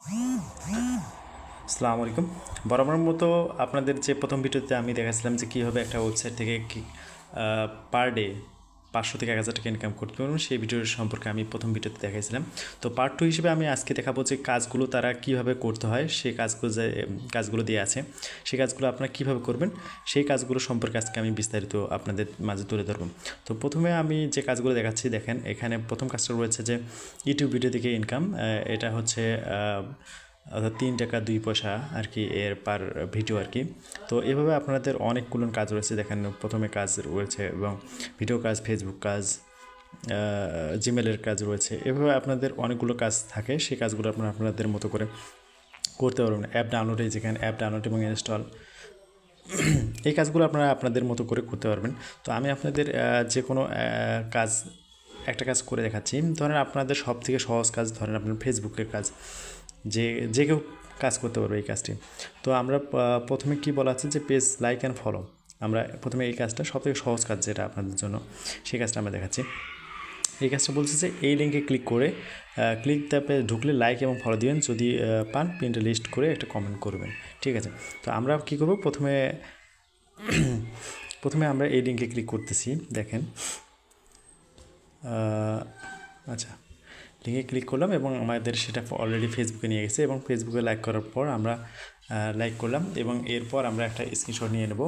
আসসালামু আলাইকুম। বরাবর মতো আপনাদের যে প্রথম ভিডিওতে আমি দেখাচ্ছিলাম যে কীভাবে একটা ওয়েবসাইট থেকে পার ডে 500 থেকে 1000 টাকা ইনকাম করতে পারবেন, সেই ভিডিওর সম্পর্কে আমি প্রথম ভিডিওতে দেখাইছিলাম। তো পার্ট 2 হিসেবে আমি আজকে দেখাবো যে কাজগুলো তারা কীভাবে করতে হয়, সেই কাজগুলো দিয়ে আছে, সেই কাজগুলো আপনারা কীভাবে করবেন, সেই কাজগুলো সম্পর্কে আজকে আমি বিস্তারিত আপনাদের মাঝে তুলে ধরব। তো প্রথমে আমি যে কাজগুলো দেখাচ্ছি, দেখেন এখানে প্রথম কাজটা রয়েছে যে ইউটিউব ভিডিও থেকে ইনকাম। এটা হচ্ছে অর্থাৎ 3 টাকা 2 পয়সা আর কি এর পার ভিডিও আর কি। তো এভাবে আপনাদের অনেকগুলো কাজ রয়েছে, দেখেন প্রথমে কাজ রয়েছে এবং ভিডিও কাজ, ফেসবুক কাজ, জিমেলের কাজ রয়েছে। এভাবে আপনাদের অনেকগুলো কাজ থাকে, সেই কাজগুলো আপনারা আপনাদের মতো করে করতে পারবেন। অ্যাপ ডাউনলোডে যেখানে অ্যাপ ডাউনলোড এবং ইনস্টল, এই কাজগুলো আপনারা আপনাদের মতো করে করতে পারবেন। তো আমি আপনাদের যে কোনো কাজ একটা কাজ করে দেখাচ্ছি। ধরেন আপনাদের সব থেকে সহজ কাজ, ধরেন আপনার ফেসবুকের কাজ, যে কেউ কাজ করতে পারবে এই কাজটি। তো আমরা প্রথমে কি বলা আছে যে পেজ লাইক অ্যান্ড ফলো, আমরা প্রথমে এই কাজটা সবথেকে সহজ কাজ যেটা আপনাদের জন্য, সেই কাজটা আমরা দেখাচ্ছি। এই কাজটা বলছে যে এই লিঙ্কে ক্লিক করে ক্লিক ট্যাপে ঢুকলে লাইক এবং ফলো দিবেন, যদি পান প্রিন্ট লিস্ট করে একটা কমেন্ট করবেন, ঠিক আছে। তো আমরা কী করব, প্রথমে আমরা এই লিঙ্কে ক্লিক করতেছি, দেখেন আচ্ছা লিঙ্কে ক্লিক করলাম এবং আমাদের সেটা অলরেডি ফেসবুকে নিয়ে গেছে এবং ফেসবুকে লাইক করার পর আমরা লাইক করলাম এবং এরপর আমরা একটা স্ক্রিনশট নিয়ে নেব।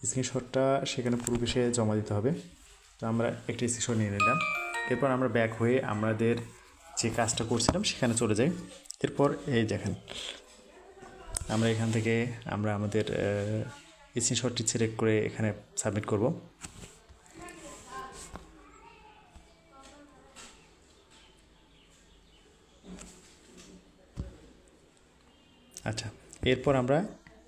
স্ক্রিনশটটা সেখানে পুরো বিষয়ে জমা দিতে হবে। তো আমরা একটা স্ক্রিনশট নিয়ে নিলাম। এরপর আমরা ব্যাক হয়ে আমাদের যে কাজটা করছিলাম সেখানে চলে যাই। এরপর এই দেখেন আমরা এখান থেকে আমরা আমাদের স্ক্রিনশটটি সিলেক্ট করে এখানে সাবমিট করব। আচ্ছা, এরপর আমরা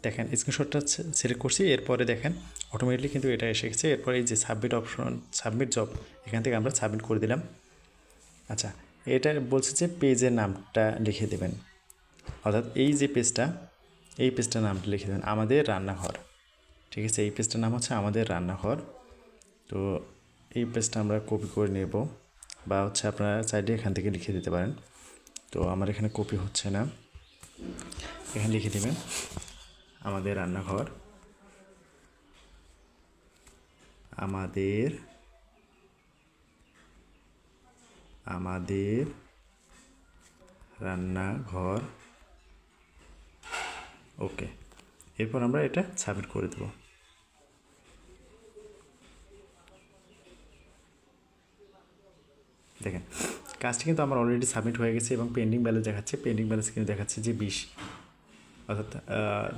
দেখেন স্ক্রিনশটটা সিলেক্ট করছি, এরপরে দেখেন অটোমেটিকলি কিন্তু এটা এসে গেছে। এরপরে এই যে সাবমিট অপশন, সাবমিট জব, এখান থেকে আমরা সাবমিট করে দিলাম। আচ্ছা, এটা বলছে যে পেজের নামটা লিখে দেবেন, অর্থাৎ এই যে পেজটা, এই পেজটার নামটা লিখে দেবেন আমাদের রান্নাঘর, ঠিক আছে। এই পেজটার নাম হচ্ছে আমাদের রান্নাঘর। তো এই পেজটা আমরা কপি করে নেব, বা হচ্ছে আপনারা চাইলে এখান থেকে লিখে দিতে পারেন। তো আমার এখানে কপি হচ্ছে না, এখানে লিখে দেবেন আমাদের রান্নাঘর, আমাদের রান্নাঘর, ওকে। এরপর আমরা এটা সাবমিট করে দেব। দেখেন কাজটি কিন্তু আমার অলরেডি সাবমিট হয়ে গেছে এবং পেন্ডিং ব্যালেন্স দেখাচ্ছে। পেন্ডিং ব্যালেন্স কিন্তু দেখাচ্ছে যে 20, অর্থাৎ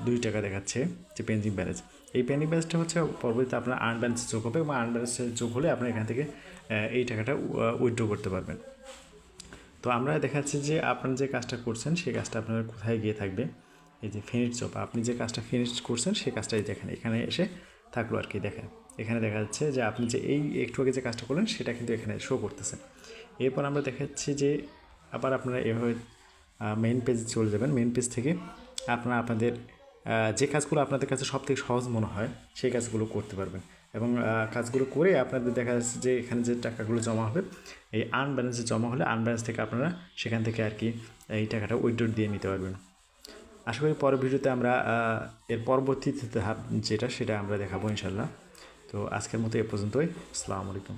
2 টাকা দেখাচ্ছে যে পেন্ডিং ব্যালেন্স। এই পেন্ডিং ব্যালেন্সটা হচ্ছে পরবর্তীতে আপনার আর্ন ব্যালেন্স যোগ হবে এবং আর্ন ব্যালেন্স যোগ হলে আপনার এখান থেকে এই টাকাটা উইথড্র করতে পারবেন। তো আমরা দেখাচ্ছি যে আপনারা যে কাজটা করছেন সেই কাজটা আপনার কোথায় গিয়ে থাকবে, এই যে ফিনিশ জব, আপনি যে কাজটা ফিনিশ করছেন সেই কাজটাই দেখেন এখানে এসে থাকলো আর কি। দেখেন এখানে দেখা যাচ্ছে যে আপনি যে এই একটু আগে যে কাজটা করলেন সেটা কিন্তু এখানে শো করতেছে। এরপর আমরা দেখাচ্ছি যে আবার আপনারা এভাবে মেইন পেজে চলে যাবেন। মেইন পেজ থেকে আপনারা আপনাদের যে কাজগুলো আপনাদের কাছে সবথেকে সহজ মনে হয় সেই কাজগুলো করতে পারবেন এবং কাজগুলো করে আপনাদের দেখা যাচ্ছে যে এখানে যে টাকাগুলো জমা হবে, এই আর্ন ব্যালেন্সে জমা হলে আর্ন ব্যালেন্স থেকে আপনারা সেখান থেকে আর কি এই টাকাটা উইথড্র দিয়ে নিতে পারবেন। আশা করি পরের ভিডিওতে আমরা এর পরবর্তীতে যেটা সেটা আমরা দেখাবো ইনশাল্লাহ। তো আজকের মতো এ পর্যন্তই। আসসালামু আলাইকুম।